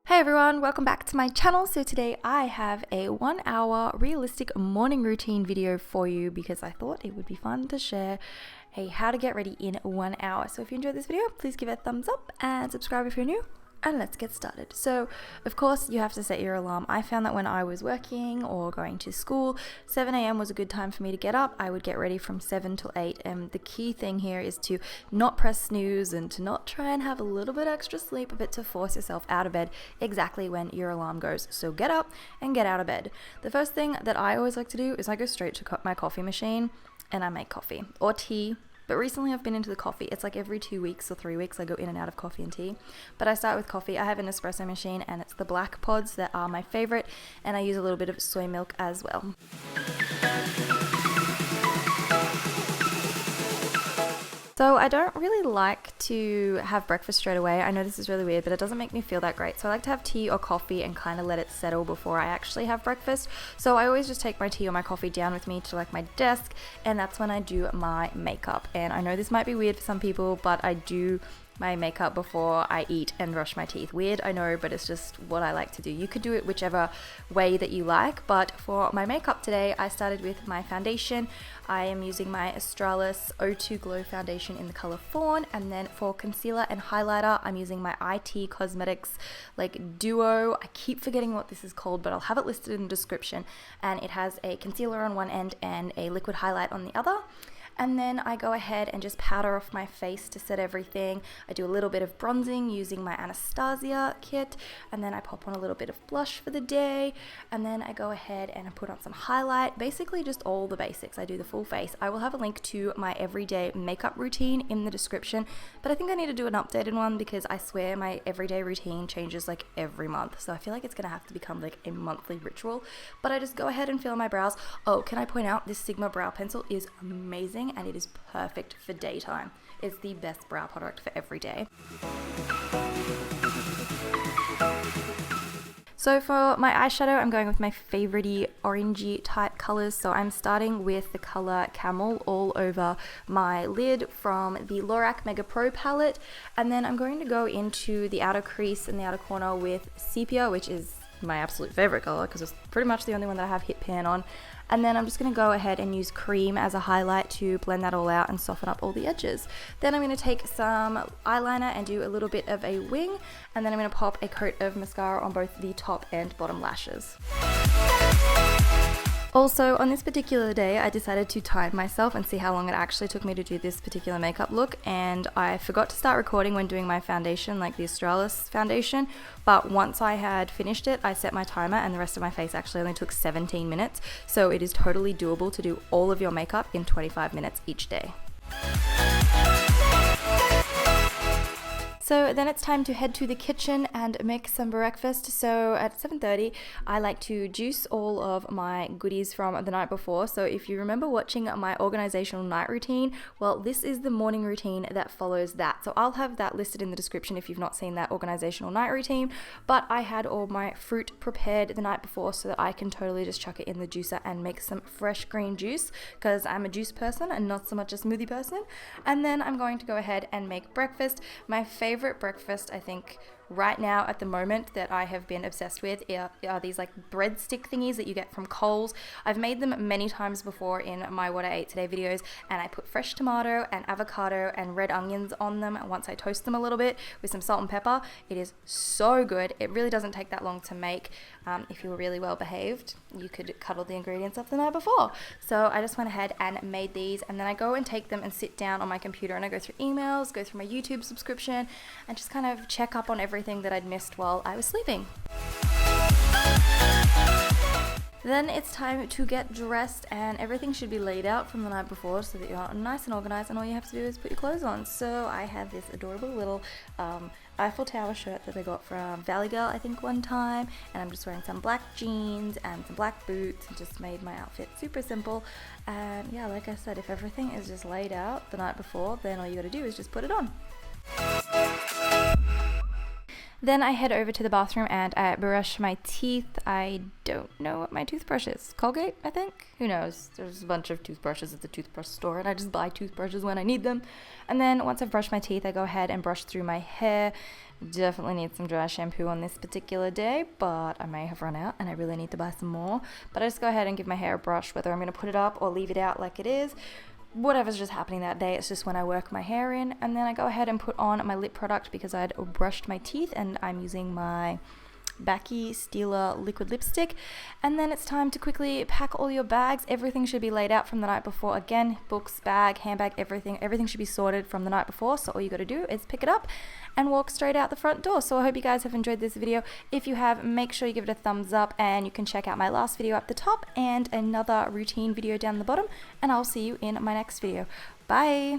Hey everyone, welcome back to my channel. So today I have a 1 hour realistic morning routine video for you because I thought it would be fun to share a how to get ready in 1 hour. So if you enjoyed this video, please give it a thumbs up and subscribe if you're new. And let's get started. So of course you have to set your alarm. I found that when I was working or going to school, 7 a.m. was a good time for me to get up. I would get ready from 7 till 8, and the key thing here is to not press snooze and to not try and have a little bit extra sleep, but to force yourself out of bed exactly when your alarm goes. So get up and get out of bed. The first thing that I always like to do is I go straight to my coffee machine and I make coffee or tea. But recently I've been into the coffee. It's like every 2 weeks or 3 weeks I go in and out of coffee and tea. But I start with coffee. I have an espresso machine and it's the black pods that are my favorite, and I use a little bit of soy milk as well. So I don't really like to have breakfast straight away. I know this is really weird, but it doesn't make me feel that great. So I like to have tea or coffee and kind of let it settle before I actually have breakfast. So I always just take my tea or my coffee down with me to like my desk, and that's when I do my makeup. And I know this might be weird for some people, but I do my makeup before I eat and brush my teeth. Weird, I know, but it's just what I like to do. You could do it whichever way that you like, but for my makeup today, I started with my foundation. I am using my Australis O2 Glow foundation in the color Fawn, and then for concealer and highlighter, I'm using my IT Cosmetics like Duo. I keep forgetting what this is called, but I'll have it listed in the description, and it has a concealer on one end and a liquid highlight on the other. And then I go ahead and just powder off my face to set everything. I do a little bit of bronzing using my Anastasia kit, and then I pop on a little bit of blush for the day, and then I go ahead and I put on some highlight, basically just all the basics. I do the full face. I will have a link to my everyday makeup routine in the description, but I think I need to do an updated one because I swear my everyday routine changes like every month, so I feel like it's gonna have to become like a monthly ritual. But I just go ahead and fill my brows. Oh, can I point out this Sigma brow pencil is amazing, and it is perfect for daytime. It's the best brow product for every day. So for my eyeshadow, I'm going with my favorite orangey type colors. So I'm starting with the color Camel all over my lid from the Lorac Mega Pro palette. And then I'm going to go into the outer crease and the outer corner with Sepia, which is my absolute favorite color because it's pretty much the only one that I have hit pan on. And then I'm just going to go ahead and use cream as a highlight to blend that all out and soften up all the edges. Then I'm going to take some eyeliner and do a little bit of a wing, and then I'm going to pop a coat of mascara on both the top and bottom lashes. Also, on this particular day, I decided to time myself and see how long it actually took me to do this particular makeup look, and I forgot to start recording when doing my foundation, like the Australis foundation, but once I had finished it, I set my timer, and the rest of my face actually only took 17 minutes, so it is totally doable to do all of your makeup in 25 minutes each day. So then it's time to head to the kitchen and make some breakfast. So at 7:30, I like to juice all of my goodies from the night before. So if you remember watching my organizational night routine, well, this is the morning routine that follows that. So I'll have that listed in the description if you've not seen that organizational night routine. But I had all my fruit prepared the night before so that I can totally just chuck it in the juicer and make some fresh green juice because I'm a juice person and not so much a smoothie person. And then I'm going to go ahead and make breakfast. My favorite breakfast, I think, right now at the moment that I have been obsessed with are these like breadstick thingies that you get from Coles. I've made them many times before in my What I Ate Today videos, and I put fresh tomato and avocado and red onions on them once I toast them a little bit with some salt and pepper. It is so good. It really doesn't take that long to make. If you were really well behaved, you could cut all the ingredients up the night before. So I just went ahead and made these, and then I go and take them and sit down on my computer and I go through emails, go through my YouTube subscription, and just kind of check up on everything that I'd missed while I was sleeping. Then it's time to get dressed, and everything should be laid out from the night before so that you're nice and organized, and all you have to do is put your clothes on. So I have this adorable little Eiffel Tower shirt that I got from Valley Girl, I think, one time, and I'm just wearing some black jeans and some black boots and just made my outfit super simple. And yeah, like I said, if everything is just laid out the night before, then all you gotta do is just put it on. Then I head over to the bathroom and I brush my teeth. I don't know what my toothbrush is. Colgate, I think? Who knows? There's a bunch of toothbrushes at the toothbrush store and I just buy toothbrushes when I need them. And then once I've brushed my teeth, I go ahead and brush through my hair. Definitely need some dry shampoo on this particular day, but I may have run out and I really need to buy some more. But I just go ahead and give my hair a brush, whether I'm going to put it up or leave it out like it is. Whatever's just happening that day, it's just when I work my hair in. And then I go ahead and put on my lip product because I'd brushed my teeth, and I'm using my Backy Steeler liquid lipstick. And then it's time to quickly pack all your bags. Everything should be laid out from the night before. Again, books, bag, handbag, everything should be sorted from the night before. So all you got to do is pick it up and walk straight out the front door. So I hope you guys have enjoyed this video. If you have, make sure you give it a thumbs up, and you can check out my last video up the top and another routine video down the bottom, and I'll see you in my next video. Bye.